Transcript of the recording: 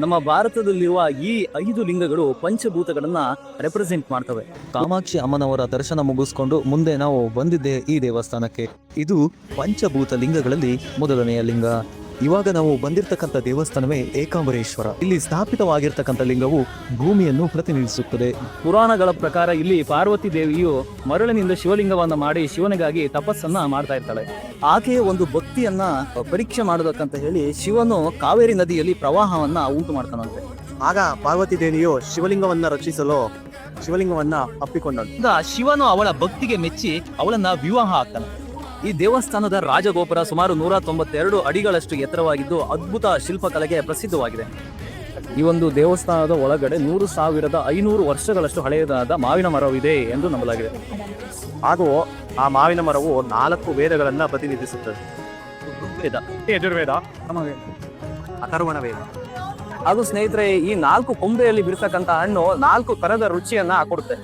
ನಮ್ಮ ಭಾರತದಲ್ಲಿರುವ ಈ 5 ಲಿಂಗಗಳು ಪಂಚಭೂತಗಳನ್ನ ರೆಪ್ರೆಸೆಂಟ್ ಮಾಡ್ತವೆ. ಕಾಮಾಕ್ಷಿ ಅಮ್ಮನವರ ದರ್ಶನ ಮುಗಿಸ್ಕೊಂಡು ಮುಂದೆ ನಾವು ಬಂದಿದ್ದೆ ಈ ದೇವಸ್ಥಾನಕ್ಕೆ. ಇದು ಪಂಚಭೂತ ಲಿಂಗಗಳಲ್ಲಿ ಮೊದಲನೆಯ ಲಿಂಗ. ಇವಾಗ ನಾವು ಬಂದಿರತಕ್ಕಂಥ ದೇವಸ್ಥಾನವೇ ಏಕಾಂಬರೇಶ್ವರ. ಇಲ್ಲಿ ಸ್ಥಾಪಿತವಾಗಿರ್ತಕ್ಕಂಥ ಲಿಂಗವು ಭೂಮಿಯನ್ನು ಪ್ರತಿನಿಧಿಸುತ್ತದೆ. ಪುರಾಣಗಳ ಪ್ರಕಾರ ಇಲ್ಲಿ ಪಾರ್ವತಿ ದೇವಿಯು ಮರಳಿನಿಂದ ಶಿವಲಿಂಗವನ್ನ ಮಾಡಿ ಶಿವನಿಗಾಗಿ ತಪಸ್ಸನ್ನ ಮಾಡ್ತಾ ಇರ್ತಾಳೆ. ಆಕೆಯ ಒಂದು ಭಕ್ತಿಯನ್ನ ಪರೀಕ್ಷೆ ಮಾಡೋದಕ್ಕಂತ ಹೇಳಿ ಶಿವನು ಕಾವೇರಿ ನದಿಯಲ್ಲಿ ಪ್ರವಾಹವನ್ನ ಉಂಟು ಮಾಡ್ತಾನಂತೆ. ಆಗ ಪಾರ್ವತಿ ದೇವಿಯು ಶಿವಲಿಂಗವನ್ನ ರಕ್ಷಿಸಲು ಶಿವಲಿಂಗವನ್ನ ಅಪ್ಪಿಕೊಂಡಳು. ಶಿವನು ಅವಳ ಭಕ್ತಿಗೆ ಮೆಚ್ಚಿ ಅವಳನ್ನ ವಿವಾಹ ಆಗ್ತಾನೆ. ಈ ದೇವಸ್ಥಾನದ ರಾಜಗೋಪುರ ಸುಮಾರು 192 ಅಡಿಗಳಷ್ಟು ಎತ್ತರವಾಗಿದ್ದು ಅದ್ಭುತ ಶಿಲ್ಪಕಲೆಗೆ ಪ್ರಸಿದ್ಧವಾಗಿದೆ. ಈ ಒಂದು ದೇವಸ್ಥಾನದ ಒಳಗಡೆ 100,500 ವರ್ಷಗಳಷ್ಟು ಹಳೆಯದಾದ ಮಾವಿನ ಮರವಿದೆ ಎಂದು ನಂಬಲಾಗಿದೆ. ಹಾಗೂ ಆ ಮಾವಿನ ಮರವು 4 ವೇದಗಳನ್ನ ಪ್ರತಿನಿಧಿಸುತ್ತದೆ. ವೇದ, ಯಜುರ್ವೇದ, ಅಥರ್ವಣ ವೇದ. ಹಾಗೂ ಸ್ನೇಹಿತರೆ, ಈ 4 ಕೊಂಬೆಯಲ್ಲಿ ಬಿಡ್ತಕ್ಕಂಥ ಹಣ್ಣು 4 ತರದ ರುಚಿಯನ್ನ ಕೊಡುತ್ತೆ.